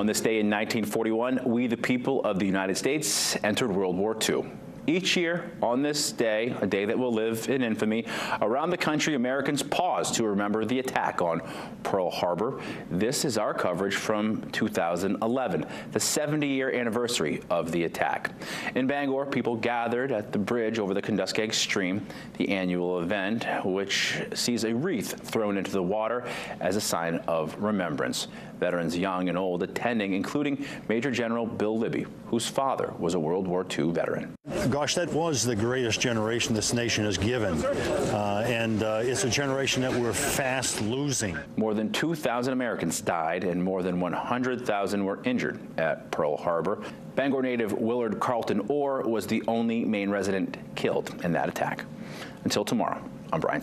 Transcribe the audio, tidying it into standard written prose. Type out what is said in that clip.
On this day in 1941, we, the people of the United States, entered World War II. Each year, on this day, a day that will live in infamy, around the country, Americans pause to remember the attack on Pearl Harbor. This is our coverage from 2011, the 70-year anniversary of the attack. In Bangor, people gathered at the bridge over the Kenduskeag Stream, the annual event, which sees a wreath thrown into the water as a sign of remembrance. Veterans young and old attending, including Major General Bill Libby, whose father was a World War II veteran. Gosh, that was the greatest generation this nation has given, and it's a generation that we're fast losing. More than 2,000 Americans died and more than 100,000 were injured at Pearl Harbor. Bangor native Willard Carlton Orr was the only Maine resident killed in that attack. Until tomorrow, I'm Brian.